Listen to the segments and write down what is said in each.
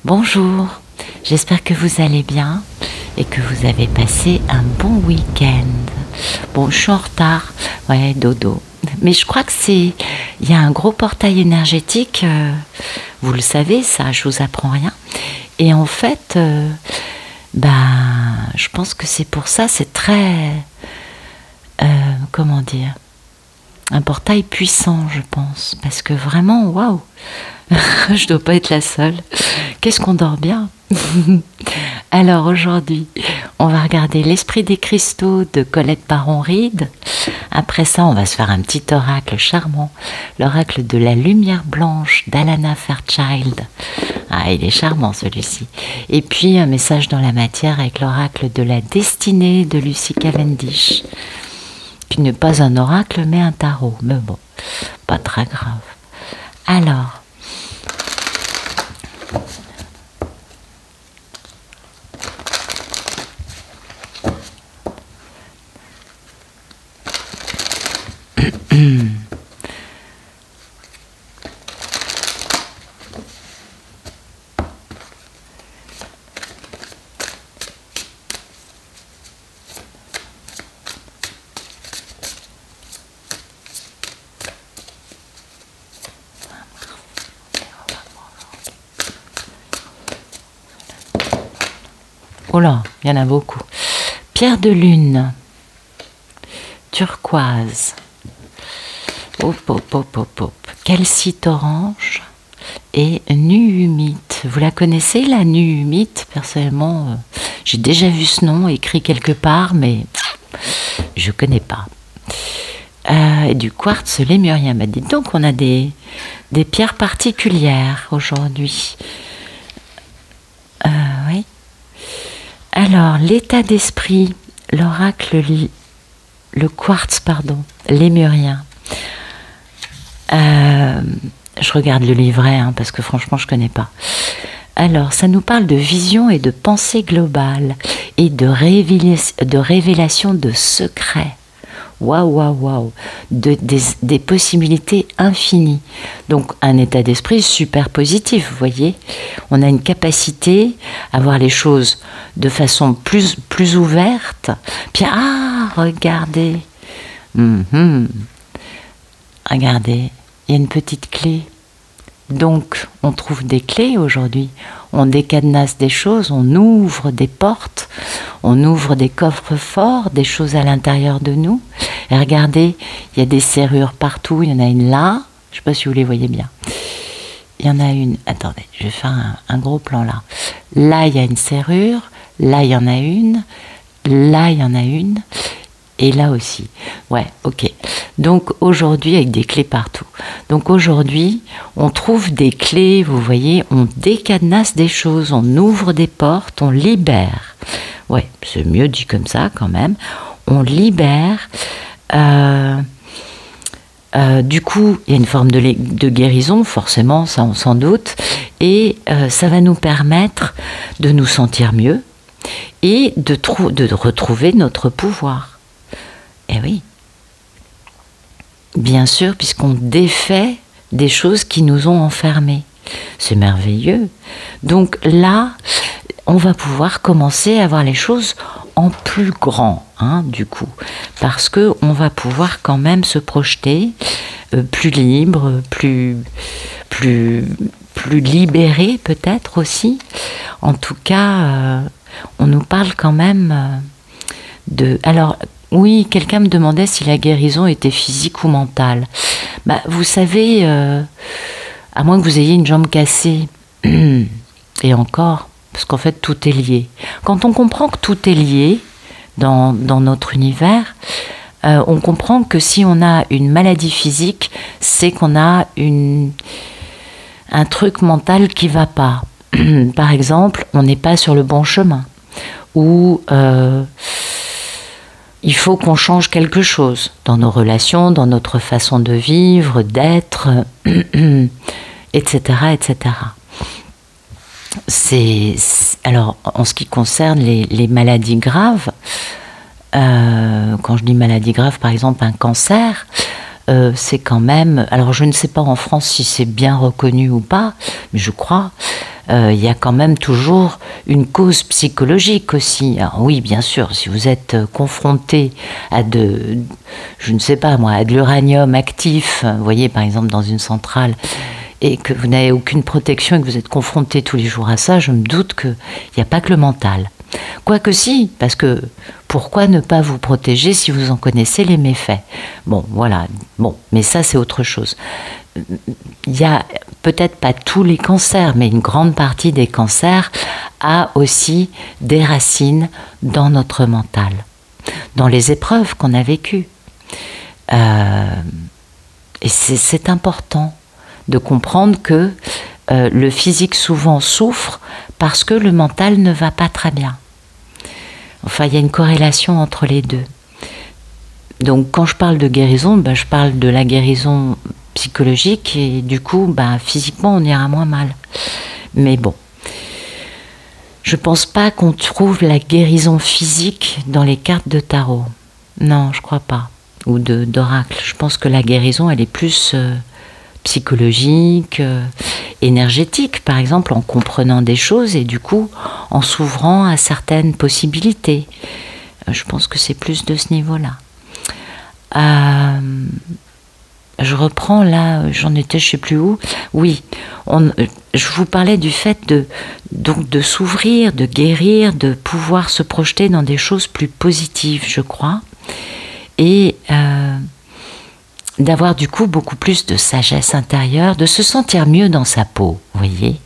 Bonjour, j'espère que vous allez bien et que vous avez passé un bon week-end. Bon, je suis en retard, ouais, dodo. Mais je crois que il y a un gros portail énergétique, vous le savez, ça, je vous apprends rien. Et en fait, je pense que c'est pour ça, c'est très, comment dire, un portail puissant, je pense, parce que vraiment, waouh, je dois pas être la seule. Qu'est-ce qu'on dort bien. Alors aujourd'hui, on va regarder l'Esprit des cristaux de Colette Baron-Reid. Après ça, on va se faire un petit oracle charmant, l'oracle de la lumière blanche d'Alana Fairchild. Ah, il est charmant celui-ci. Et puis un message dans la matière avec l'oracle de la destinée de Lucy Cavendish. Qui n'est pas un oracle mais un tarot. Mais bon, pas très grave. Alors, oh là, il y en a beaucoup. Pierre de lune, turquoise, hop, hop, hop, hop, hop, calcite orange et nuumite. Vous la connaissez, la nuumite? Personnellement, j'ai déjà vu ce nom écrit quelque part, mais je ne connais pas. Et du quartz lémurien. Bah, dites donc, on a des pierres particulières aujourd'hui. Oui. Alors, l'état d'esprit, l'oracle, le quartz, pardon, lémurien. Je regarde le livret, hein, parce que franchement, je ne connais pas. Alors, ça nous parle de vision et de pensée globale et de révélation de secrets. Waouh, waouh, waouh, des possibilités infinies. Donc un état d'esprit super positif, vous voyez. On a une capacité à voir les choses de façon plus ouverte. Puis, regardez. Regardez, il y a une petite clé. Donc, on trouve des clés aujourd'hui. On décadenasse des choses, on ouvre des portes, on ouvre des coffres forts, des choses à l'intérieur de nous. Et regardez, il y a des serrures partout. Il y en a une là. Je ne sais pas si vous les voyez bien. Il y en a une. Attendez, je vais faire un gros plan là. Là, il y a une serrure. Là, il y en a une. Là, il y en a une. Et là aussi. Ouais, ok. Donc aujourd'hui, avec des clés partout. Donc aujourd'hui, on trouve des clés, vous voyez, on décadenasse des choses, on ouvre des portes, on libère. Ouais, c'est mieux dit comme ça quand même. On libère. Du coup, il y a une forme de guérison, forcément, ça on s'en doute. Et ça va nous permettre de nous sentir mieux et de retrouver notre pouvoir. Eh oui, bien sûr, puisqu'on défait des choses qui nous ont enfermés. C'est merveilleux. Donc là, on va pouvoir commencer à voir les choses en plus grand, hein, du coup, parce que on va pouvoir quand même se projeter plus libre, plus libéré peut-être aussi. En tout cas, on nous parle quand même de... Alors, oui, quelqu'un me demandait si la guérison était physique ou mentale. Bah, vous savez, à moins que vous ayez une jambe cassée, et encore, parce qu'en fait tout est lié. Quand on comprend que tout est lié dans notre univers, on comprend que si on a une maladie physique, c'est qu'on a un truc mental qui ne va pas. Par exemple, on n'est pas sur le bon chemin. Ou... il faut qu'on change quelque chose dans nos relations, dans notre façon de vivre, d'être, etc., etc. Alors, en ce qui concerne les maladies graves, quand je dis maladie grave, par exemple un cancer, c'est quand même... Alors, je ne sais pas en France si c'est bien reconnu ou pas, mais je crois... il y a quand même toujours une cause psychologique aussi. Alors oui, bien sûr, si vous êtes confronté à je ne sais pas moi, à de l'uranium actif, vous voyez par exemple dans une centrale, et que vous n'avez aucune protection et que vous êtes confronté tous les jours à ça, je me doute qu'il n'y a pas que le mental. Quoique si, parce que pourquoi ne pas vous protéger si vous en connaissez les méfaits? Bon, voilà, bon, mais ça c'est autre chose. Il y a peut-être pas tous les cancers, mais une grande partie des cancers a aussi des racines dans notre mental, dans les épreuves qu'on a vécues. Et c'est important de comprendre que le physique souvent souffre parce que le mental ne va pas très bien. Enfin, il y a une corrélation entre les deux. Donc, quand je parle de guérison, je parle de la guérison psychologique et du coup, physiquement, on ira moins mal. Mais bon, je pense pas qu'on trouve la guérison physique dans les cartes de tarot. Non, je crois pas. Ou d'oracle. Je pense que la guérison, elle est plus psychologique, énergétique, par exemple, en comprenant des choses et du coup, en s'ouvrant à certaines possibilités. Je pense que c'est plus de ce niveau-là. Je reprends là, j'en étais je sais plus où. Oui, je vous parlais du fait de s'ouvrir, de guérir, de pouvoir se projeter dans des choses plus positives, je crois. Et d'avoir du coup beaucoup plus de sagesse intérieure, de se sentir mieux dans sa peau, vous voyez.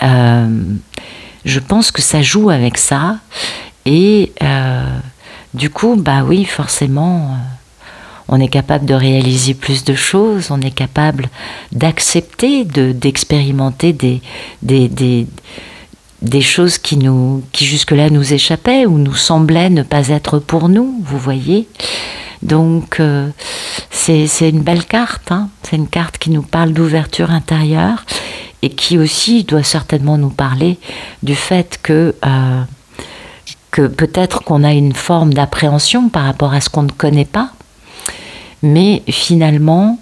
Je pense que ça joue avec ça. Et du coup, oui, forcément, on est capable de réaliser plus de choses, on est capable d'accepter, d'expérimenter des choses qui jusque-là nous échappaient ou nous semblaient ne pas être pour nous, vous voyez. Donc, c'est une belle carte, hein. C'est une carte qui nous parle d'ouverture intérieure et qui aussi doit certainement nous parler du fait que peut-être qu'on a une forme d'appréhension par rapport à ce qu'on ne connaît pas, mais finalement,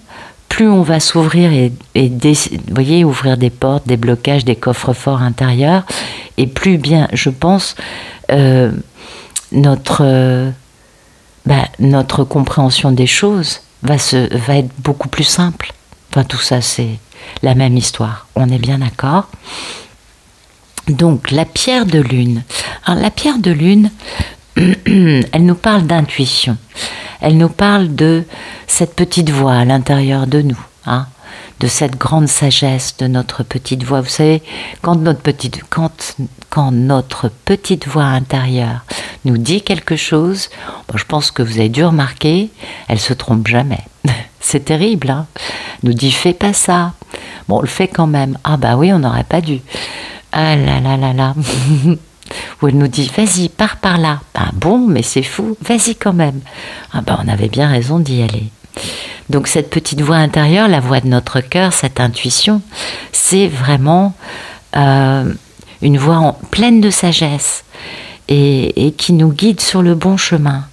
plus on va s'ouvrir et vous voyez, ouvrir des portes, des blocages, des coffres-forts intérieurs, et plus bien, je pense, notre compréhension des choses va être beaucoup plus simple. Enfin, tout ça, c'est la même histoire. On est bien d'accord. Donc, la pierre de lune. Alors, la pierre de lune, elle nous parle d'intuition. Elle nous parle de cette petite voix à l'intérieur de nous, hein, de cette grande sagesse de notre petite voix. Vous savez, quand notre petite voix intérieure nous dit quelque chose, je pense que vous avez dû remarquer, elle se trompe jamais. C'est terrible, hein. Nous dit fais pas ça. Bon, on le fait quand même. Ah oui, on n'aurait pas dû. Ah là là là là. Où elle nous dit vas-y, pars par là. Bon, mais c'est fou, vas-y quand même. On avait bien raison d'y aller. Donc cette petite voix intérieure, la voix de notre cœur, cette intuition, c'est vraiment une voix pleine de sagesse et qui nous guide sur le bon chemin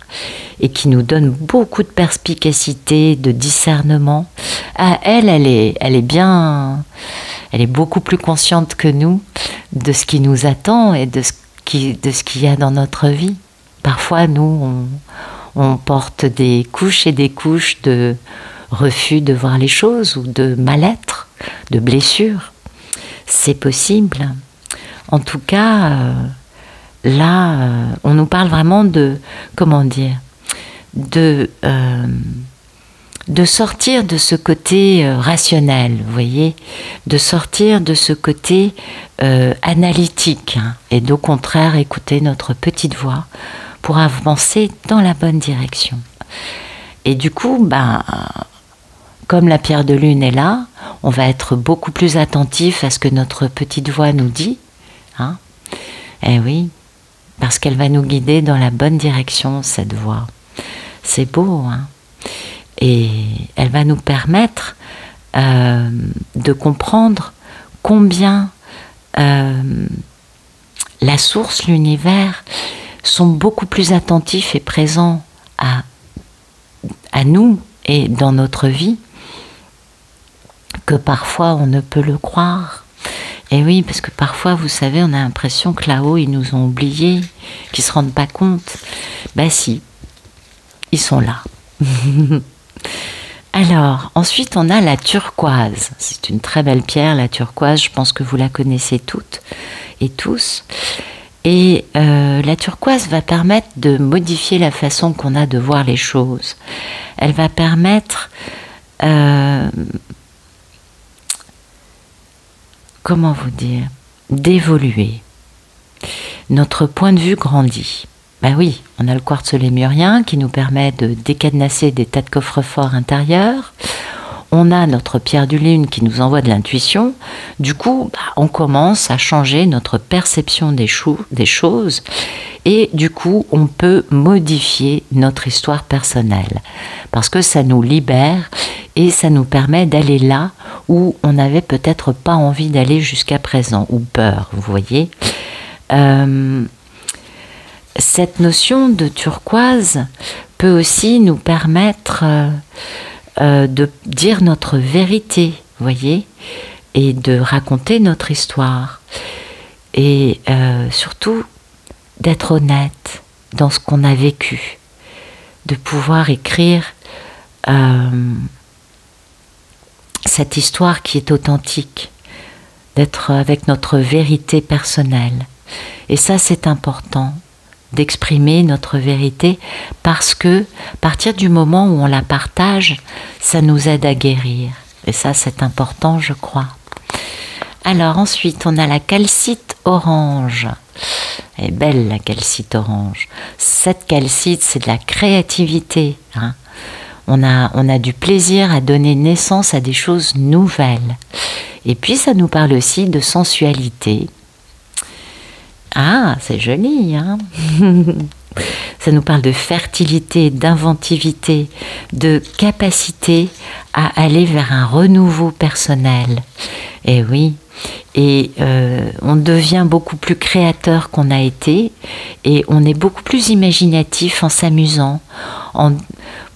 et qui nous donne beaucoup de perspicacité, de discernement. Elle est beaucoup plus consciente que nous de ce qui nous attend et de ce qu'il y a dans notre vie. Parfois, nous, on porte des couches et des couches de refus de voir les choses ou de mal-être, de blessures. C'est possible. En tout cas, là, on nous parle vraiment de sortir de ce côté rationnel, vous voyez, de sortir de ce côté analytique, hein, et d'au contraire écouter notre petite voix pour avancer dans la bonne direction. Et du coup, comme la pierre de lune est là, on va être beaucoup plus attentif à ce que notre petite voix nous dit, hein. Eh oui, parce qu'elle va nous guider dans la bonne direction, cette voix. C'est beau, hein. Et elle va nous permettre de comprendre combien la source, l'univers, sont beaucoup plus attentifs et présents à nous et dans notre vie que parfois on ne peut le croire. Et oui, parce que parfois, vous savez, on a l'impression que là-haut, ils nous ont oubliés, qu'ils se rendent pas compte. Ben si, ils sont là. Alors, ensuite, on a la turquoise. C'est une très belle pierre, la turquoise. Je pense que vous la connaissez toutes et tous. Et la turquoise va permettre de modifier la façon qu'on a de voir les choses. Elle va permettre, comment vous dire, d'évoluer. Notre point de vue grandit. Ben oui, on a le quartz lémurien qui nous permet de décadenasser des tas de coffres-forts intérieurs. On a notre pierre du lune qui nous envoie de l'intuition. Du coup, on commence à changer notre perception des choses. Et du coup, on peut modifier notre histoire personnelle. Parce que ça nous libère et ça nous permet d'aller là où on n'avait peut-être pas envie d'aller jusqu'à présent, ou peur, vous voyez. Cette notion de turquoise peut aussi nous permettre de dire notre vérité, voyez, et de raconter notre histoire. Et surtout, d'être honnête dans ce qu'on a vécu, de pouvoir écrire cette histoire qui est authentique, d'être avec notre vérité personnelle. Et ça, c'est important, d'exprimer notre vérité, parce que à partir du moment où on la partage, ça nous aide à guérir. Et ça, c'est important, je crois. Alors ensuite, on a la calcite orange. Elle est belle, la calcite orange. Cette calcite, c'est de la créativité, hein. On a du plaisir à donner naissance à des choses nouvelles. Et puis, ça nous parle aussi de sensualité. Ah, c'est joli, hein. Ça nous parle de fertilité, d'inventivité, de capacité à aller vers un renouveau personnel. Et oui, et on devient beaucoup plus créateur qu'on a été, et on est beaucoup plus imaginatif en s'amusant,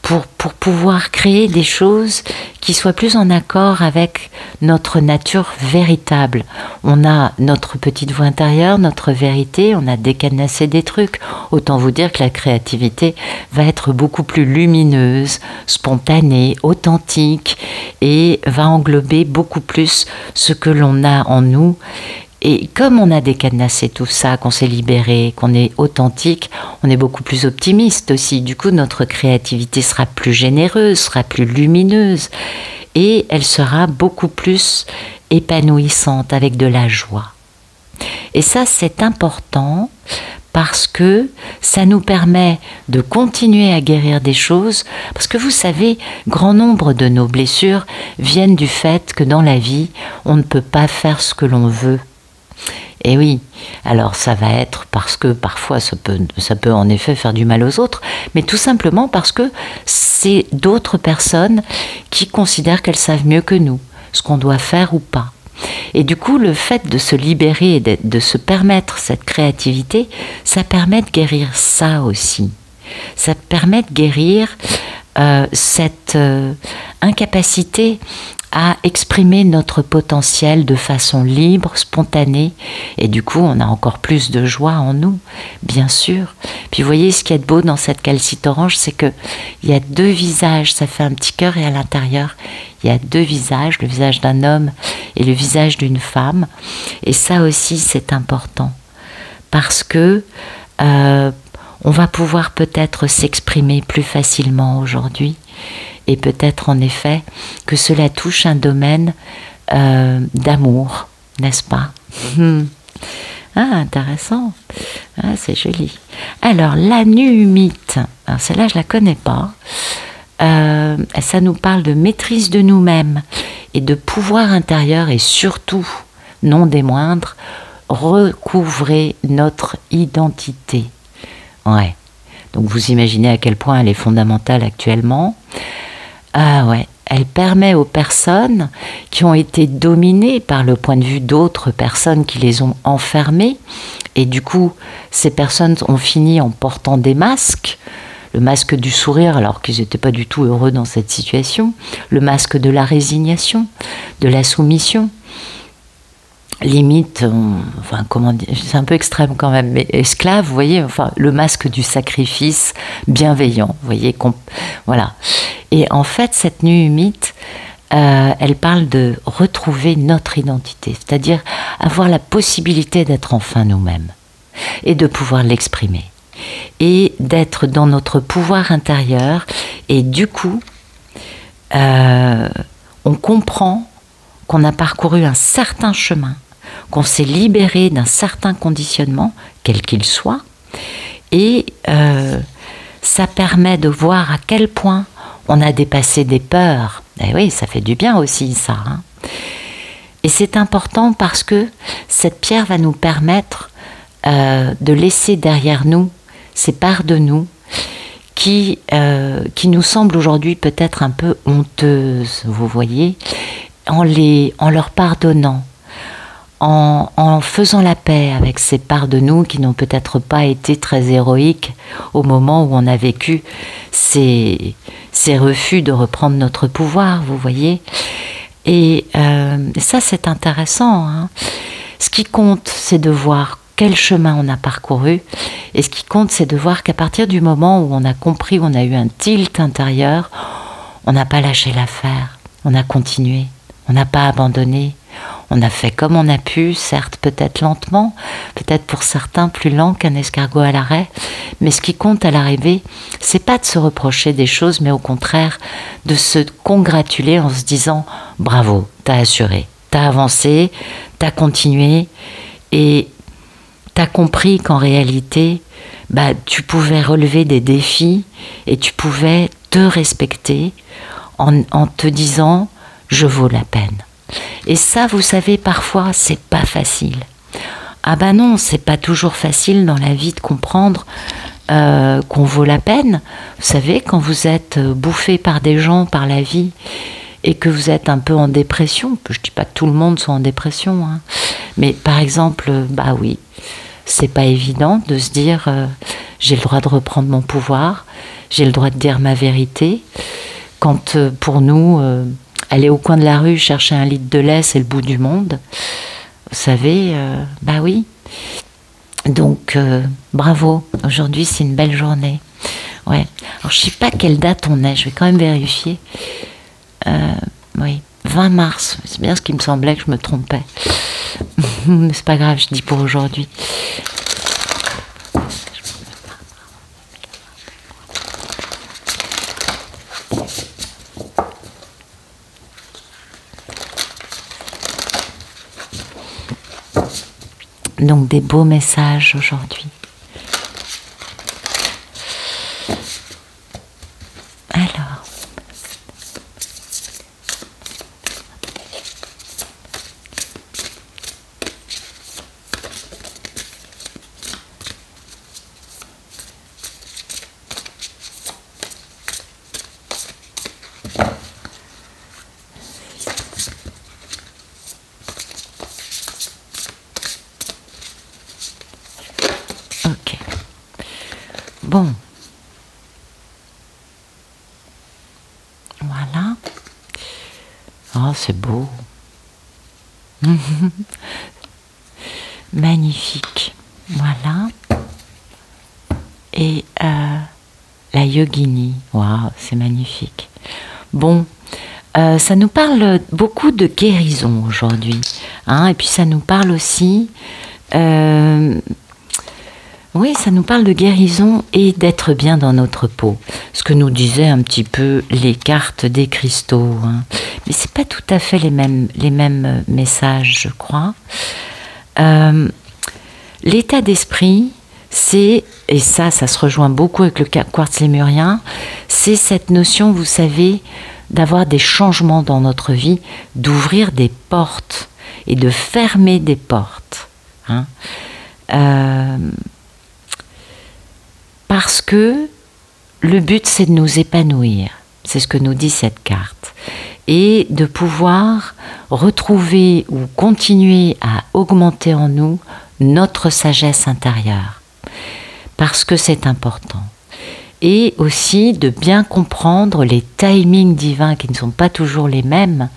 pour pouvoir créer des choses qui soient plus en accord avec notre nature véritable. On a notre petite voix intérieure, notre vérité, on a décadenassé des trucs. Autant vous dire que la créativité va être beaucoup plus lumineuse, spontanée, authentique, et va englober beaucoup plus ce que l'on a en nous. Et comme on a décadenassé tout ça, qu'on s'est libéré, qu'on est authentique, on est beaucoup plus optimiste aussi. Du coup, notre créativité sera plus généreuse, sera plus lumineuse, et elle sera beaucoup plus épanouissante, avec de la joie. Et ça, c'est important, parce que ça nous permet de continuer à guérir des choses, parce que vous savez, grand nombre de nos blessures viennent du fait que dans la vie, on ne peut pas faire ce que l'on veut. Et oui, alors ça va être parce que parfois ça peut en effet faire du mal aux autres, mais tout simplement parce que c'est d'autres personnes qui considèrent qu'elles savent mieux que nous ce qu'on doit faire ou pas. Et du coup, le fait de se libérer et de se permettre cette créativité, ça permet de guérir ça aussi. Ça permet de guérir cette incapacité à exprimer notre potentiel de façon libre, spontanée, et du coup on a encore plus de joie en nous, bien sûr. Puis vous voyez, ce qui est beau dans cette calcite orange, c'est que il y a deux visages, ça fait un petit cœur, et à l'intérieur il y a deux visages, le visage d'un homme et le visage d'une femme, et ça aussi c'est important, parce que on va pouvoir peut-être s'exprimer plus facilement aujourd'hui, et peut-être en effet que cela touche un domaine d'amour, n'est-ce pas? Ah, intéressant. Ah, c'est joli. Alors, la nuumite, celle-là je la connais pas. Ça nous parle de maîtrise de nous-mêmes et de pouvoir intérieur, et surtout, non des moindres, recouvrer notre identité. Ouais. Donc vous imaginez à quel point elle est fondamentale actuellement. Ah ouais, elle permet aux personnes qui ont été dominées par le point de vue d'autres personnes qui les ont enfermées, et du coup, ces personnes ont fini en portant des masques, le masque du sourire alors qu'ils n'étaient pas du tout heureux dans cette situation, le masque de la résignation, de la soumission, limite, enfin comment dire, c'est un peu extrême quand même, mais esclave, vous voyez, enfin le masque du sacrifice bienveillant, vous voyez, voilà. Et en fait, cette nuit humide, elle parle de retrouver notre identité, c'est-à-dire avoir la possibilité d'être enfin nous-mêmes et de pouvoir l'exprimer et d'être dans notre pouvoir intérieur. Et du coup, on comprend qu'on a parcouru un certain chemin, qu'on s'est libéré d'un certain conditionnement, quel qu'il soit, et ça permet de voir à quel point on a dépassé des peurs. Et oui, ça fait du bien aussi, ça. Hein. Et c'est important parce que cette pierre va nous permettre de laisser derrière nous ces parts de nous qui nous semblent aujourd'hui peut-être un peu honteuses, vous voyez, en leur pardonnant, en faisant la paix avec ces parts de nous qui n'ont peut-être pas été très héroïques au moment où on a vécu ces refus de reprendre notre pouvoir, vous voyez. Et ça, c'est intéressant. Hein. Ce qui compte, c'est de voir quel chemin on a parcouru. Et ce qui compte, c'est de voir qu'à partir du moment où on a compris, on a eu un tilt intérieur, on n'a pas lâché l'affaire, on a continué, on n'a pas abandonné. On a fait comme on a pu, certes peut-être lentement, peut-être pour certains plus lent qu'un escargot à l'arrêt, mais ce qui compte à l'arrivée, c'est pas de se reprocher des choses, mais au contraire de se congratuler en se disant « bravo, t'as assuré, t'as avancé, t'as continué et t'as compris qu'en réalité, tu pouvais relever des défis et tu pouvais te respecter en te disant « je vaux la peine ». Et ça, vous savez, parfois, c'est pas facile. Ah ben non, c'est pas toujours facile dans la vie de comprendre qu'on vaut la peine. Vous savez, quand vous êtes bouffé par des gens, par la vie, et que vous êtes un peu en dépression, je dis pas que tout le monde soit en dépression, hein, mais par exemple, oui, c'est pas évident de se dire j'ai le droit de reprendre mon pouvoir, j'ai le droit de dire ma vérité, quand pour nous... aller au coin de la rue chercher un litre de lait, c'est le bout du monde. Vous savez, oui. Donc, bravo. Aujourd'hui, c'est une belle journée. Ouais. Alors, je ne sais pas quelle date on est. Je vais quand même vérifier. Oui, 20 mars. C'est bien ce qui me semblait que je me trompais. Mais c'est pas grave, je dis pour aujourd'hui. Donc des beaux messages aujourd'hui. Alors. Ok. Bon. Voilà. Oh, c'est beau. Magnifique. Voilà. Et la yogini. Waouh, c'est magnifique. Bon. Ça nous parle beaucoup de guérison aujourd'hui. Hein, et puis ça nous parle aussi... oui, ça nous parle de guérison et d'être bien dans notre peau. Ce que nous disaient un petit peu les cartes des cristaux. Hein. Mais ce n'est pas tout à fait les mêmes messages, je crois. L'état d'esprit, c'est, et ça se rejoint beaucoup avec le quartz lémurien, c'est cette notion, vous savez, d'avoir des changements dans notre vie, d'ouvrir des portes et de fermer des portes. Hein. Parce que le but, c'est de nous épanouir. C'est ce que nous dit cette carte. Et de pouvoir retrouver ou continuer à augmenter en nous notre sagesse intérieure. Parce que c'est important. Et aussi de bien comprendre les timings divins qui ne sont pas toujours les mêmes.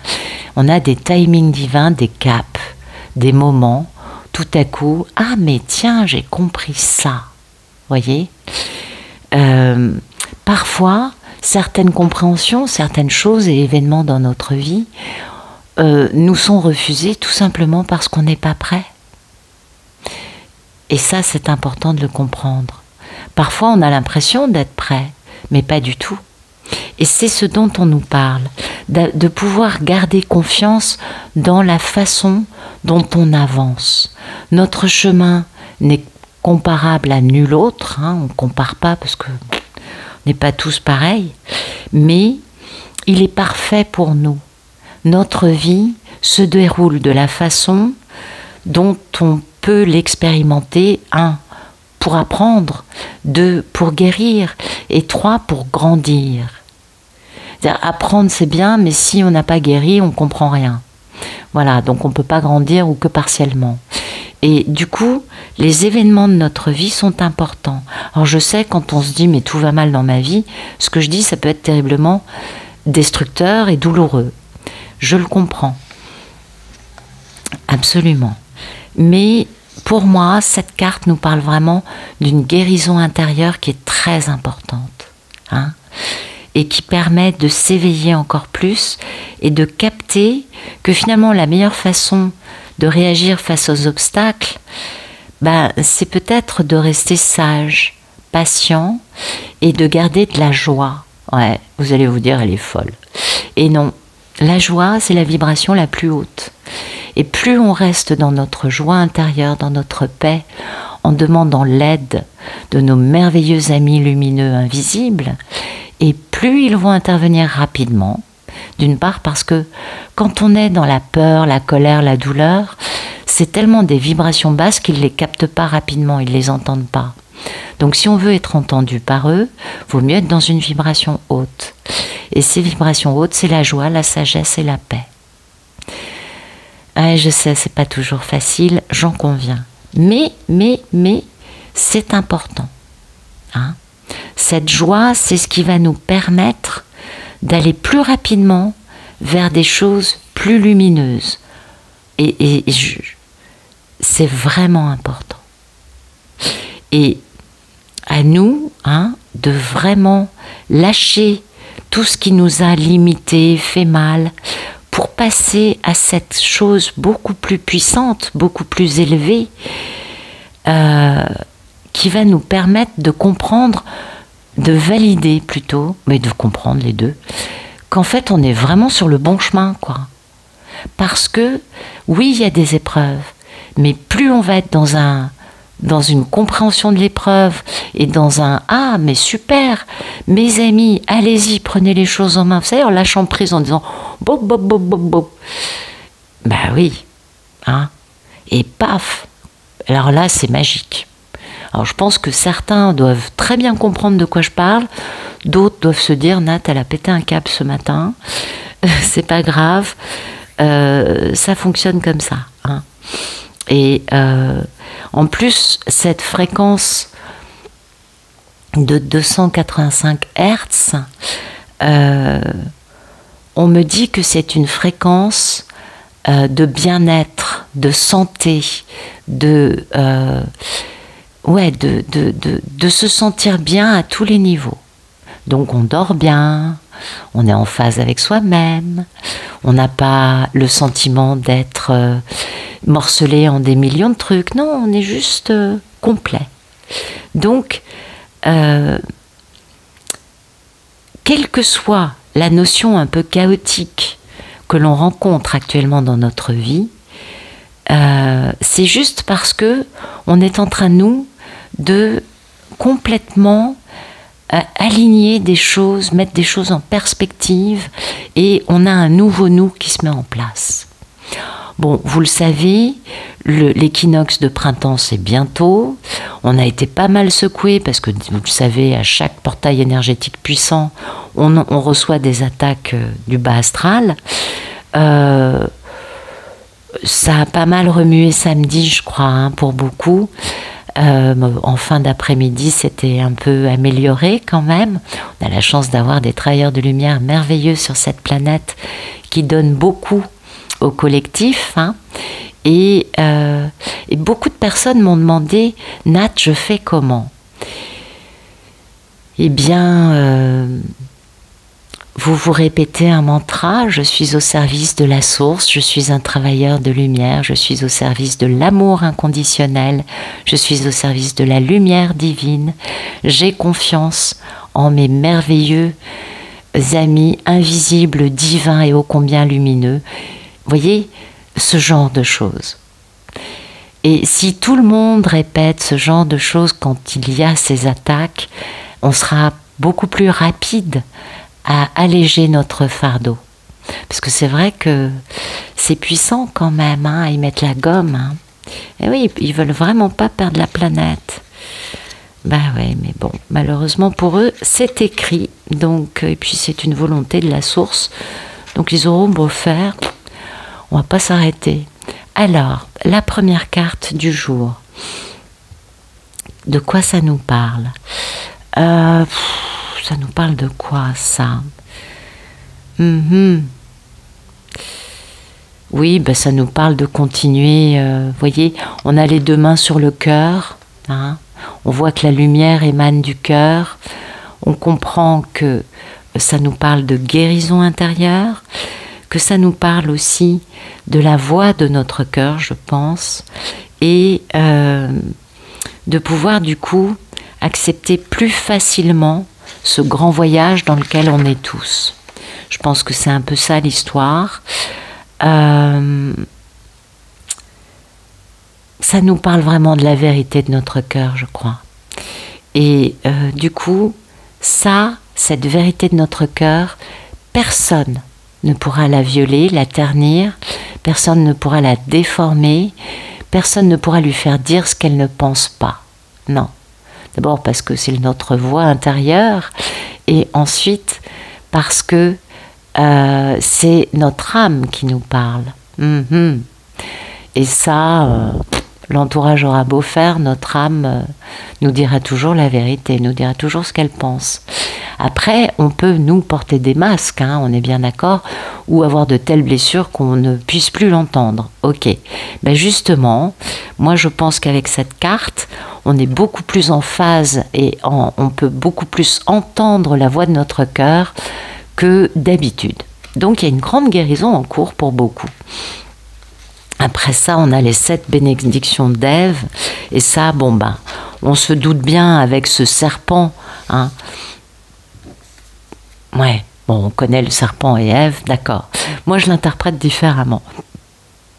On a des timings divins, des caps, des moments, tout à coup, ah mais tiens, j'ai compris ça. Voyez, parfois, certaines compréhensions, certaines choses et événements dans notre vie nous sont refusés tout simplement parce qu'on n'est pas prêt. Et ça, c'est important de le comprendre. Parfois, on a l'impression d'être prêt, mais pas du tout. Et c'est ce dont on nous parle, de pouvoir garder confiance dans la façon dont on avance. Notre chemin n'est comparable à nul autre, hein, on ne compare pas parce qu'on n'est pas tous pareils, mais il est parfait pour nous. Notre vie se déroule de la façon dont on peut l'expérimenter, 1, pour apprendre, 2, pour guérir, et 3, pour grandir. C'est-à-dire, apprendre c'est bien, mais si on n'a pas guéri, on ne comprend rien. Voilà, donc on ne peut pas grandir ou que partiellement. Et du coup, les événements de notre vie sont importants. Alors je sais, quand on se dit « mais tout va mal dans ma vie », ce que je dis, ça peut être terriblement destructeur et douloureux. Je le comprends. Absolument. Mais pour moi, cette carte nous parle vraiment d'une guérison intérieure qui est très importante. Hein, et qui permet de s'éveiller encore plus et de capter que finalement la meilleure façon de réagir face aux obstacles, c'est peut-être de rester sage, patient et de garder de la joie. Ouais, vous allez vous dire, elle est folle. Et non, la joie, c'est la vibration la plus haute. Et plus on reste dans notre joie intérieure, dans notre paix, en demandant l'aide de nos merveilleux amis lumineux invisibles, et plus ils vont intervenir rapidement, d'une part parce que quand on est dans la peur, la colère, la douleur, c'est tellement des vibrations basses qu'ils ne les captent pas rapidement, ils ne les entendent pas. Donc si on veut être entendu par eux, il vaut mieux être dans une vibration haute. Et ces vibrations hautes, c'est la joie, la sagesse et la paix. Ouais, je sais, c'est pas toujours facile, j'en conviens. Mais, c'est important. Hein? Cette joie, c'est ce qui va nous permettre d'aller plus rapidement vers des choses plus lumineuses. Et c'est vraiment important. Et à nous, hein, de vraiment lâcher tout ce qui nous a limités, fait mal, pour passer à cette chose beaucoup plus puissante, beaucoup plus élevée, qui va nous permettre de comprendre, de valider plutôt, mais de comprendre les deux, qu'en fait on est vraiment sur le bon chemin, quoi. Parce que, oui, il y a des épreuves, mais plus on va être dans une compréhension de l'épreuve et dans un « Ah, mais super, mes amis, allez-y, prenez les choses en main », vous savez, en lâchant prise, en disant « Bop, bop, bop, bop, bop ». Ben oui, hein, et paf, alors là, c'est magique. Alors je pense que certains doivent très bien comprendre de quoi je parle, d'autres doivent se dire « Nat, elle a pété un câble ce matin, c'est pas grave, ça fonctionne comme ça. Hein. » Et en plus, cette fréquence de 285 Hertz, on me dit que c'est une fréquence de bien-être, de santé, de se sentir bien à tous les niveaux. Donc on dort bien, on est en phase avec soi-même, on n'a pas le sentiment d'être morcelé en des millions de trucs, non, on est juste complet. Donc, quelle que soit la notion un peu chaotique que l'on rencontre actuellement dans notre vie, c'est juste parce que on est en train, nous, de complètement aligner des choses, mettre des choses en perspective, et on a un nouveau nous qui se met en place. Bon, vous le savez, l'équinoxe de printemps, c'est bientôt. On a été pas mal secoué parce que, vous le savez, à chaque portail énergétique puissant, on reçoit des attaques du bas astral. Ça a pas mal remué samedi, je crois, hein, pour beaucoup. En fin d'après-midi, c'était un peu amélioré quand même. On a la chance d'avoir des travailleurs de lumière merveilleux sur cette planète qui donnent beaucoup au collectif, hein, Et beaucoup de personnes m'ont demandé, Nat, je fais comment? Eh bien, vous vous répétez un mantra, je suis au service de la source, je suis un travailleur de lumière, je suis au service de l'amour inconditionnel, je suis au service de la lumière divine, j'ai confiance en mes merveilleux amis invisibles, divins et ô combien lumineux. Vous voyez, ce genre de choses. Et si tout le monde répète ce genre de choses quand il y a ces attaques, on sera beaucoup plus rapide à alléger notre fardeau. Parce que c'est vrai que c'est puissant quand même, hein, ils mettent la gomme. Hein. Et oui, ils veulent vraiment pas perdre la planète. Ben ouais, mais bon, malheureusement pour eux, c'est écrit. Donc, et puis c'est une volonté de la source. Donc ils auront beau faire, on va pas s'arrêter. Alors, la première carte du jour. De quoi ça nous parle? Ça nous parle de quoi, ça? Oui, ben ça nous parle de continuer. Vous voyez, on a les deux mains sur le cœur. Hein, on voit que la lumière émane du cœur. On comprend que ça nous parle de guérison intérieure, que ça nous parle aussi de la voix de notre cœur, je pense, et de pouvoir du coup accepter plus facilement ce grand voyage dans lequel on est tous. Je pense que c'est un peu ça l'histoire. Ça nous parle vraiment de la vérité de notre cœur, je crois. Et du coup, cette vérité de notre cœur, personne ne pourra la violer, la ternir, personne ne pourra la déformer, personne ne pourra lui faire dire ce qu'elle ne pense pas. Non. D'abord parce que c'est notre voix intérieure, et ensuite parce que c'est notre âme qui nous parle. Et ça, l'entourage aura beau faire, notre âme nous dira toujours la vérité, nous dira toujours ce qu'elle pense. Après, on peut nous porter des masques, hein, on est bien d'accord, ou avoir de telles blessures qu'on ne puisse plus l'entendre. Ok, ben justement, moi je pense qu'avec cette carte, on est beaucoup plus en phase et on peut beaucoup plus entendre la voix de notre cœur que d'habitude. Donc il y a une grande guérison en cours pour beaucoup. Après ça, on a les 7 bénédictions d'Ève, et ça, bon ben, on se doute bien avec ce serpent, hein. Ouais, bon, on connaît le serpent et Ève, d'accord. Moi, je l'interprète différemment.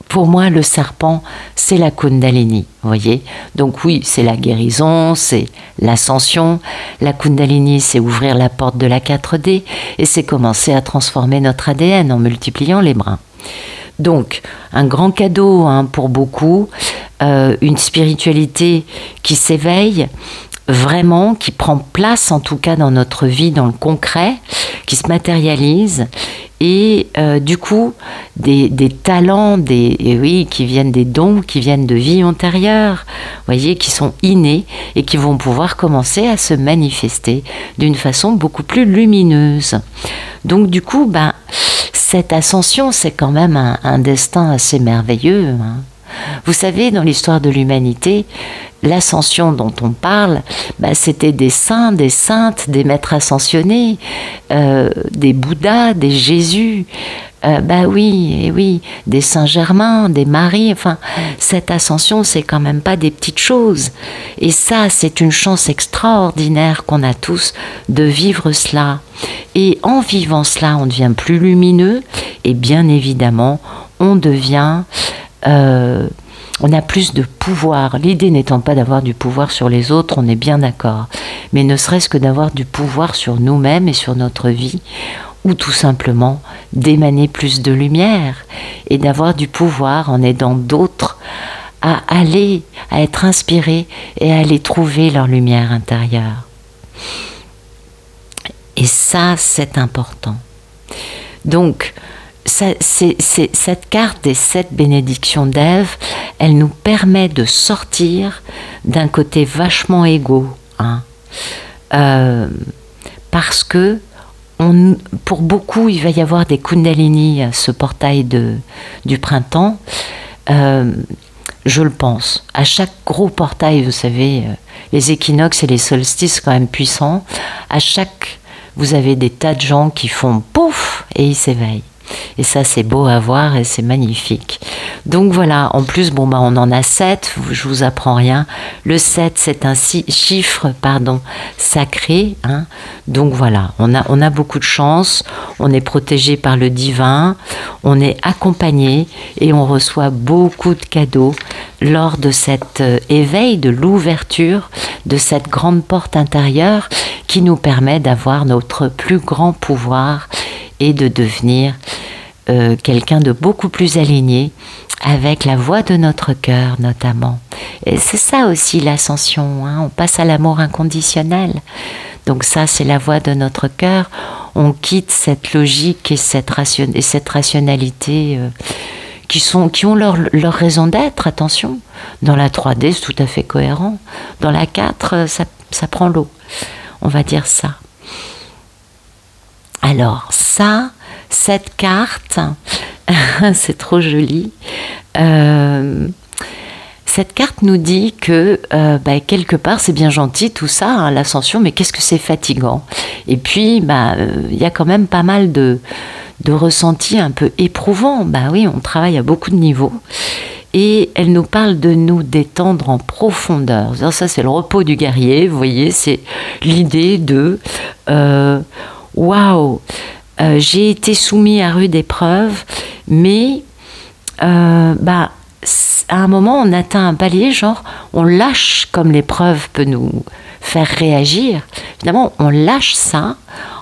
Pour moi, le serpent, c'est la Kundalini, vous voyez. Donc oui, c'est la guérison, c'est l'ascension. La Kundalini, c'est ouvrir la porte de la 4D, et c'est commencer à transformer notre ADN en multipliant les brins. Donc, un grand cadeau, hein, pour beaucoup, une spiritualité qui s'éveille, vraiment, qui prend place en tout cas dans notre vie, dans le concret, qui se matérialise, et du coup des talents, oui, qui viennent des dons, qui viennent de vie antérieure, voyez, qui sont innés et qui vont pouvoir commencer à se manifester d'une façon beaucoup plus lumineuse. Donc du coup, ben, cette ascension, c'est quand même un destin assez merveilleux, hein. Vous savez, dans l'histoire de l'humanité, l'ascension dont on parle, bah, c'était des saints, des saintes, des maîtres ascensionnés, des Bouddhas, des Jésus, bah oui, et oui, des Saint-Germain, des Maries. Enfin, cette ascension, c'est quand même pas des petites choses. Et ça, c'est une chance extraordinaire qu'on a tous de vivre cela. Et en vivant cela, on devient plus lumineux, et bien évidemment, on devient... on a plus de pouvoir. L'idée n'étant pas d'avoir du pouvoir sur les autres, on est bien d'accord, mais ne serait-ce que d'avoir du pouvoir sur nous-mêmes et sur notre vie, ou tout simplement d'émaner plus de lumière et d'avoir du pouvoir en aidant d'autres à aller, à être inspirés et à aller trouver leur lumière intérieure. Et ça, c'est important. Donc, cette carte des 7 bénédictions d'Ève, elle nous permet de sortir d'un côté vachement égo, hein, parce que pour beaucoup, il va y avoir des kundalini, ce portail du printemps, Je le pense. À chaque gros portail, vous savez, les équinoxes et les solstices quand même puissants, à chaque, vous avez des tas de gens qui font pouf et ils s'éveillent. Et ça, c'est beau à voir et c'est magnifique. Donc voilà, en plus, bon, bah, on en a 7, je vous apprends rien. Le 7, c'est un chiffre sacré. Hein. Donc voilà, on a beaucoup de chance, on est protégé par le divin, on est accompagné et on reçoit beaucoup de cadeaux lors de cet éveil, de l'ouverture de cette grande porte intérieure qui nous permet d'avoir notre plus grand pouvoir et de devenir quelqu'un de beaucoup plus aligné avec la voix de notre cœur notamment. Et c'est ça aussi l'ascension, hein, on passe à l'amour inconditionnel. Donc ça, c'est la voix de notre cœur. On quitte cette logique et cette rationalité qui ont leur raison d'être, attention. Dans la 3D, c'est tout à fait cohérent. Dans la 4, ça prend l'eau. On va dire ça. Alors ça, cette carte, c'est trop joli. Cette carte nous dit que quelque part c'est bien gentil tout ça, hein, l'ascension, mais qu'est-ce que c'est fatigant. Et puis il y a quand même pas mal de ressentis un peu éprouvants. Oui, on travaille à beaucoup de niveaux. Et elle nous parle de nous détendre en profondeur. Ça, c'est le repos du guerrier, vous voyez, c'est l'idée de waouh, j'ai été soumis à rude épreuve, mais à un moment, on atteint un palier, genre, on lâche, comme l'épreuve peut nous faire réagir. Finalement, on lâche ça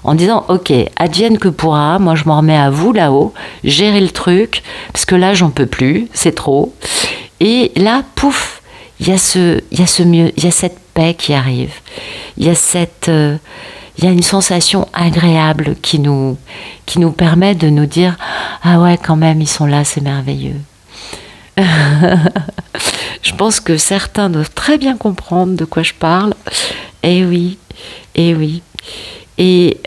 en disant, ok, advienne que pourra, moi je m'en remets à vous là-haut, gérez le truc, parce que là, j'en peux plus, c'est trop. Et là, pouf, il y a cette paix qui arrive. Il y a une sensation agréable qui nous permet de nous dire, ah ouais, quand même, ils sont là, c'est merveilleux. Je pense que certains doivent très bien comprendre de quoi je parle. Eh oui, eh oui. Et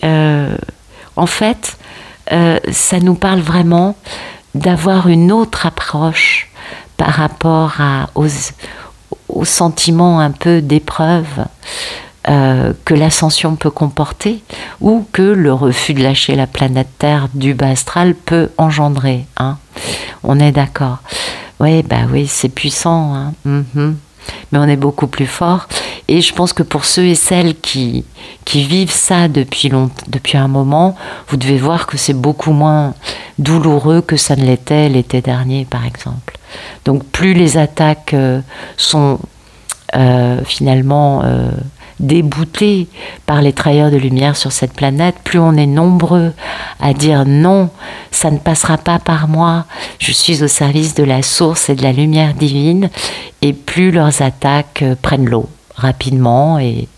en fait, ça nous parle vraiment d'avoir une autre approche par rapport aux sentiments un peu d'épreuve que l'ascension peut comporter ou que le refus de lâcher la planète Terre du bas astral peut engendrer. Hein. On est d'accord. Oui, c'est puissant, hein. Mais on est beaucoup plus fort. Et je pense que pour ceux et celles qui vivent ça depuis un moment, vous devez voir que c'est beaucoup moins douloureux que ça ne l'était l'été dernier, par exemple. Donc plus les attaques sont finalement déboutés par les travailleurs de lumière sur cette planète, plus on est nombreux à dire non, ça ne passera pas par moi, je suis au service de la source et de la lumière divine, et plus leurs attaques prennent l'eau rapidement et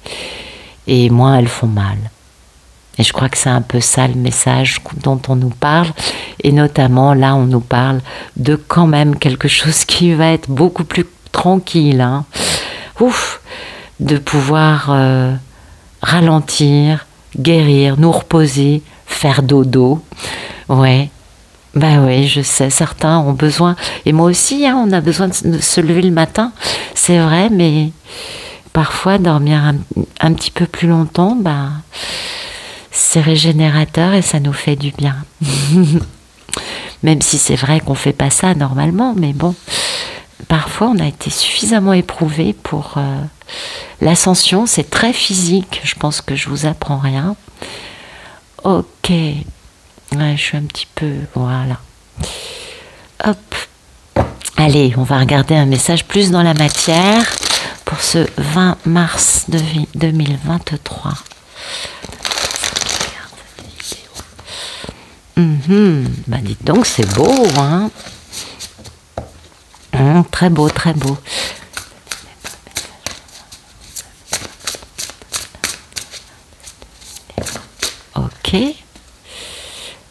moins elles font mal. Et je crois que c'est un peu ça le message dont on nous parle, et notamment là on nous parle de quand même quelque chose qui va être beaucoup plus tranquille, hein. Ouf, de pouvoir ralentir, guérir, nous reposer, faire dodo. Ouais, oui, je sais, certains ont besoin, et moi aussi, hein, on a besoin de se lever le matin, c'est vrai, mais parfois dormir un petit peu plus longtemps, c'est régénérateur et ça nous fait du bien. Même si c'est vrai qu'on ne fait pas ça normalement, mais bon, parfois on a été suffisamment éprouvé pour... L'ascension, c'est très physique, je pense que je vous apprends rien. Ok, ouais, je suis un petit peu... Voilà. Hop. Allez, on va regarder un message plus dans la matière pour ce 20 mars 2023. Dites donc, c'est beau, hein. Très beau, très beau. Ok.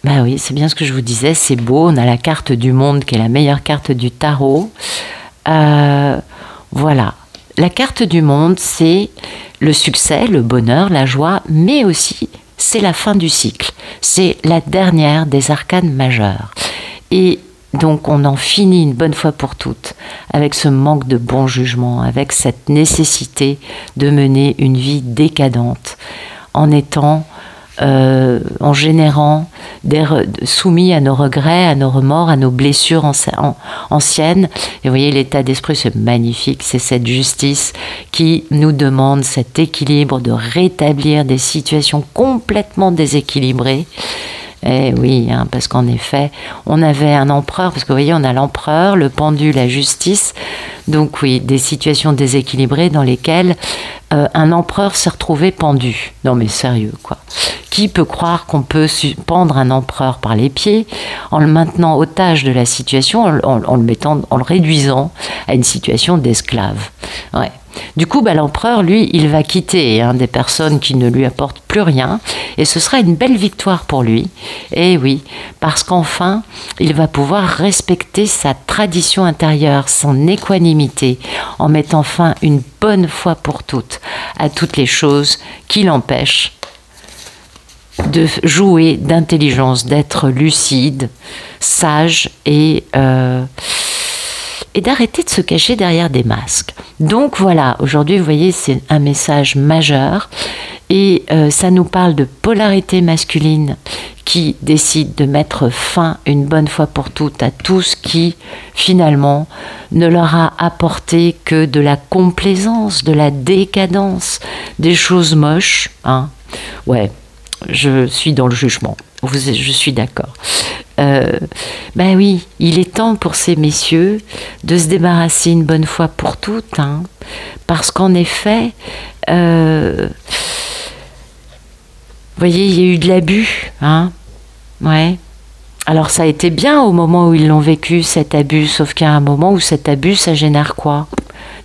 Oui, c'est bien ce que je vous disais, c'est beau. On a la carte du monde qui est la meilleure carte du tarot. Voilà. La carte du monde, c'est le succès, le bonheur, la joie, mais aussi c'est la fin du cycle. C'est la dernière des arcanes majeures. Et donc on en finit une bonne fois pour toutes avec ce manque de bon jugement, avec cette nécessité de mener une vie décadente, en étant, en générant, soumis à nos regrets, à nos remords, à nos blessures anciennes. Et vous voyez, l'état d'esprit, c'est magnifique, c'est cette justice qui nous demande cet équilibre, de rétablir des situations complètement déséquilibrées. Eh oui, hein, parce qu'en effet, on avait un empereur, parce que vous voyez, on a l'empereur, le pendu, la justice. Donc oui, des situations déséquilibrées dans lesquelles un empereur s'est retrouvé pendu. Non mais sérieux, quoi. Qui peut croire qu'on peut pendre un empereur par les pieds en le maintenant otage de la situation, en le réduisant à une situation d'esclave? Ouais. Du coup, l'empereur, lui, il va quitter des personnes qui ne lui apportent plus rien, et ce sera une belle victoire pour lui. Et oui, parce qu'enfin, il va pouvoir respecter sa tradition intérieure, son équanimité, en mettant fin une bonne fois pour toutes à toutes les choses qui l'empêchent de jouer d'intelligence, d'être lucide, sage et d'arrêter de se cacher derrière des masques. Donc voilà, aujourd'hui, vous voyez, c'est un message majeur et ça nous parle de polarité masculine qui décide de mettre fin une bonne fois pour toutes à tout ce qui, finalement, ne leur a apporté que de la complaisance, de la décadence, des choses moches. Hein. Ouais, je suis dans le jugement, je suis d'accord. Ben oui, il est temps pour ces messieurs de se débarrasser une bonne fois pour toutes, hein, parce qu'en effet, vous voyez, il y a eu de l'abus, hein, ouais. Alors ça a été bien au moment où ils l'ont vécu, cet abus, sauf qu'il y a un moment où cet abus, ça génère quoi?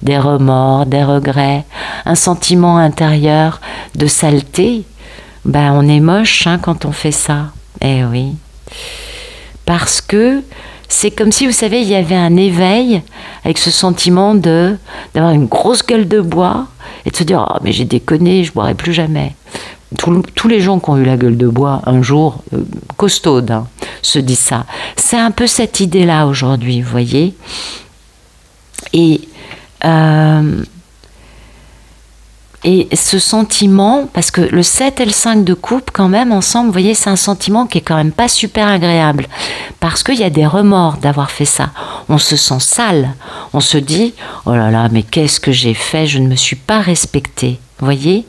Des remords, des regrets, un sentiment intérieur de saleté. Ben on est moche hein, quand on fait ça, eh oui. Parce que c'est comme si, vous savez, il y avait un éveil avec ce sentiment d'avoir une grosse gueule de bois et de se dire « Oh, mais j'ai déconné, je ne boirai plus jamais ». Tous les gens qui ont eu la gueule de bois un jour, costaude, hein, se disent ça. C'est un peu cette idée-là aujourd'hui, vous voyez. Et ce sentiment, parce que le 7 et le 5 de coupe, quand même, ensemble, vous voyez, c'est un sentiment qui est quand même pas super agréable. Parce qu'il y a des remords d'avoir fait ça. On se sent sale. On se dit, oh là là, mais qu'est-ce que j'ai fait? Je ne me suis pas respectée. Vous voyez?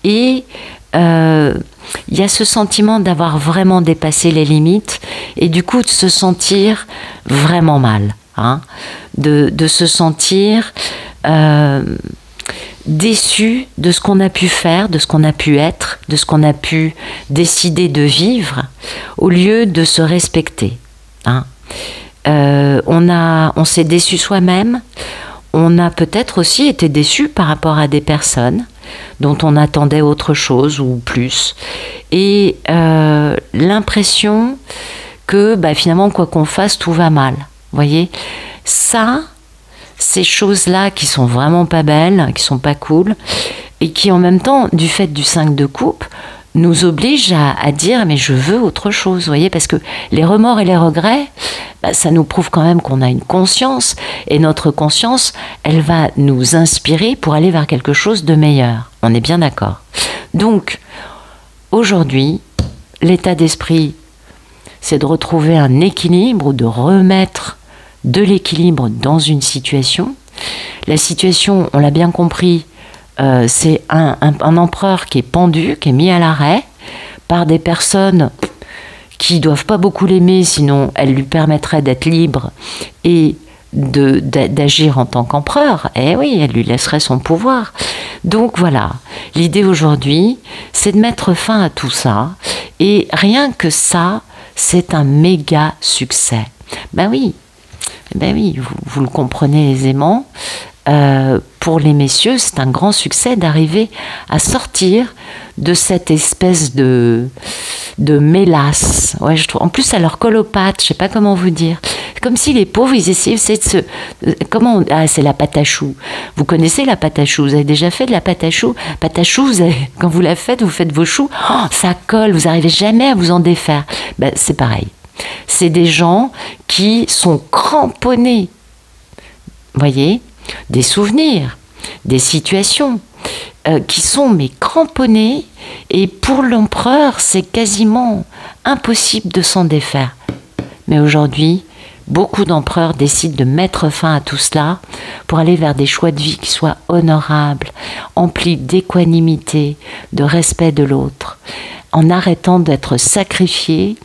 Et il y a ce sentiment d'avoir vraiment dépassé les limites et du coup de se sentir vraiment mal. Hein, de se sentir... déçu de ce qu'on a pu faire, de ce qu'on a pu être, de ce qu'on a pu décider de vivre, au lieu de se respecter. Hein. On s'est déçu soi-même, on a peut-être aussi été déçu par rapport à des personnes dont on attendait autre chose ou plus. Et l'impression que finalement, quoi qu'on fasse, tout va mal. Vous voyez, ça... Ces choses-là qui sont vraiment pas belles, qui sont pas cool, et qui en même temps, du fait du 5 de coupe, nous obligent à dire mais je veux autre chose, vous voyez, parce que les remords et les regrets, ça nous prouve quand même qu'on a une conscience, et notre conscience, elle va nous inspirer pour aller vers quelque chose de meilleur. On est bien d'accord. Donc, aujourd'hui, l'état d'esprit, c'est de retrouver un équilibre ou de remettre de l'équilibre dans une situation. La situation, on l'a bien compris, c'est un empereur qui est pendu, qui est mis à l'arrêt par des personnes qui ne doivent pas beaucoup l'aimer, sinon elles lui permettraient d'être libre et d'agir en tant qu'empereur. Eh oui, elle lui laisserait son pouvoir. Donc voilà, l'idée aujourd'hui, c'est de mettre fin à tout ça. Et rien que ça, c'est un méga succès. Ben oui, vous le comprenez aisément. Pour les messieurs, c'est un grand succès d'arriver à sortir de cette espèce de mélasse. Ouais, je trouve. En plus, ça leur colle aux pattes, je sais pas comment vous dire. C'est comme si les pauvres, ils essayaient de se... c'est la pâte à choux. Vous connaissez la pâte à choux? Vous avez déjà fait de la pâte à choux? Pâte à choux, quand vous la faites, vous faites vos choux, ça colle, vous n'arrivez jamais à vous en défaire. C'est pareil. C'est des gens qui sont cramponnés, voyez, des souvenirs, des situations qui sont mais cramponnés, et pour l'empereur, c'est quasiment impossible de s'en défaire. Mais aujourd'hui, beaucoup d'empereurs décident de mettre fin à tout cela pour aller vers des choix de vie qui soient honorables, emplis d'équanimité, de respect de l'autre, en arrêtant d'être sacrifiés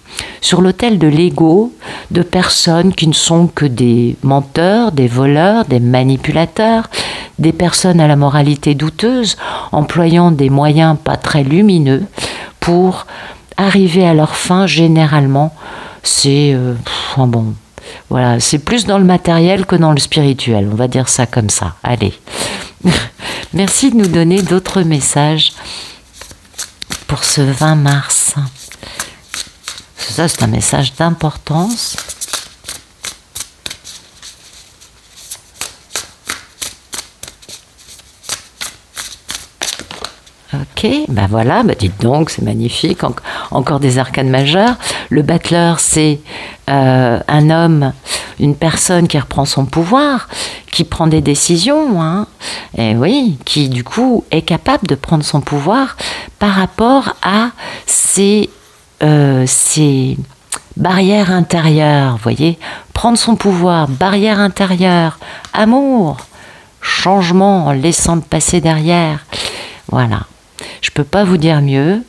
sur l'autel de l'ego de personnes qui ne sont que des menteurs, des voleurs, des manipulateurs, des personnes à la moralité douteuse, employant des moyens pas très lumineux pour arriver à leur fin. Généralement, c'est bon, voilà, c'est plus dans le matériel que dans le spirituel, on va dire ça comme ça. Allez, merci de nous donner d'autres messages pour ce 20 mars. Ça, c'est un message d'importance. Ok, ben voilà, ben dites donc, c'est magnifique, encore des arcanes majeures. Le battleur, c'est un homme, une personne qui reprend son pouvoir, qui prend des décisions, hein, et oui, qui du coup est capable de prendre son pouvoir par rapport à ses barrières intérieures, vous voyez, prendre son pouvoir, barrière intérieure, amour, changement en laissant le passé derrière, voilà. Je ne peux pas vous dire mieux.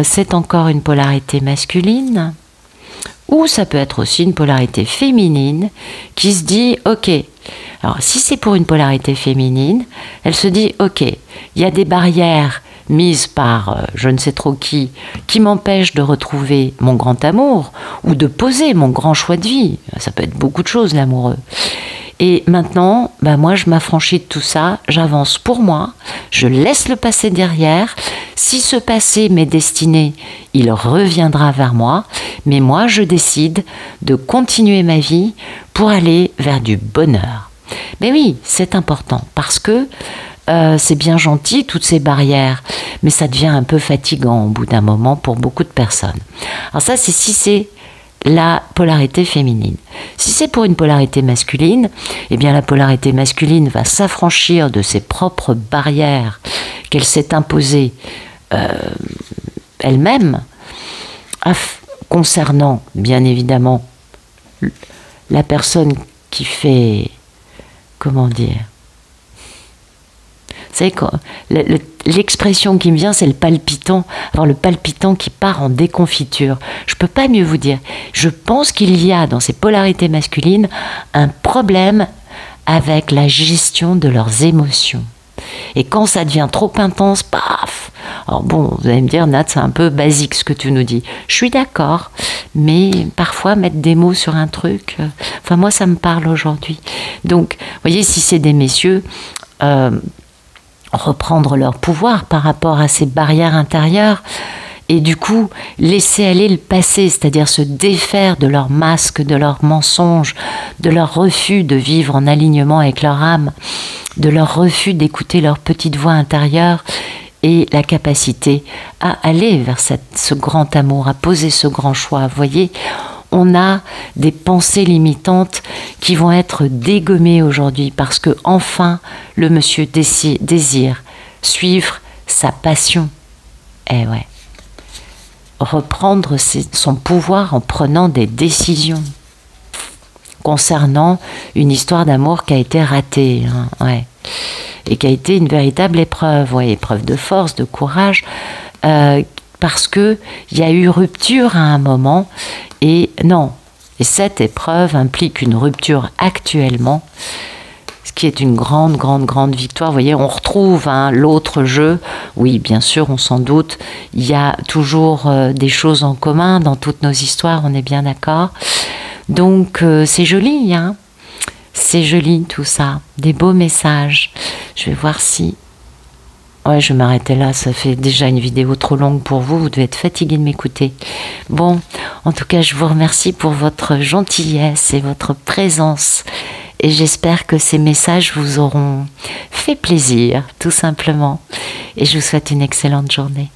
C'est encore une polarité masculine, ou ça peut être aussi une polarité féminine qui se dit ok. Alors si c'est pour une polarité féminine, elle se dit ok, il y a des barrières mises par je ne sais trop qui m'empêchent de retrouver mon grand amour ou de poser mon grand choix de vie. Ça peut être beaucoup de choses, l'amoureux. Et maintenant, bah moi, je m'affranchis de tout ça, j'avance pour moi, je laisse le passé derrière. Si ce passé m'est destiné, il reviendra vers moi, mais moi, je décide de continuer ma vie pour aller vers du bonheur. Mais oui, c'est important, parce que c'est bien gentil, toutes ces barrières, mais ça devient un peu fatigant au bout d'un moment pour beaucoup de personnes. Alors ça, c'est si c'est la polarité féminine. Si c'est pour une polarité masculine, eh bien la polarité masculine va s'affranchir de ses propres barrières qu'elle s'est imposées elle-même, concernant bien évidemment la personne qui fait, comment dire, vous savez, l'expression qui me vient, c'est le palpitant. Alors le palpitant qui part en déconfiture. Je ne peux pas mieux vous dire. Je pense qu'il y a dans ces polarités masculines un problème avec la gestion de leurs émotions. Et quand ça devient trop intense, paf. Alors bon, vous allez me dire, Nat, c'est un peu basique ce que tu nous dis. Je suis d'accord, mais parfois mettre des mots sur un truc, enfin moi ça me parle aujourd'hui. Donc, vous voyez, si c'est des messieurs, reprendre leur pouvoir par rapport à ces barrières intérieures et du coup laisser aller le passé, c'est-à-dire se défaire de leurs masques, de leurs mensonges, de leur refus de vivre en alignement avec leur âme, de leur refus d'écouter leur petite voix intérieure et la capacité à aller vers ce grand amour, à poser ce grand choix. Vous voyez, on a des pensées limitantes qui vont être dégommées aujourd'hui parce que enfin le monsieur désire suivre sa passion. Eh ouais. Reprendre son pouvoir en prenant des décisions concernant une histoire d'amour qui a été ratée, hein, ouais. Et qui a été une véritable épreuve, ouais, épreuve de force, de courage, parce qu'il y a eu rupture à un moment. Et non, et cette épreuve implique une rupture actuellement, ce qui est une grande, grande, grande victoire. Vous voyez, on retrouve l'autre jeu. Oui, bien sûr, on s'en doute. Il y a toujours des choses en commun dans toutes nos histoires, on est bien d'accord. Donc, c'est joli, hein. C'est joli tout ça, des beaux messages. Je vais voir si... Ouais, je vais m'arrêter là, ça fait déjà une vidéo trop longue pour vous, vous devez être fatigué de m'écouter. Bon, en tout cas, je vous remercie pour votre gentillesse et votre présence. Et j'espère que ces messages vous auront fait plaisir, tout simplement. Et je vous souhaite une excellente journée.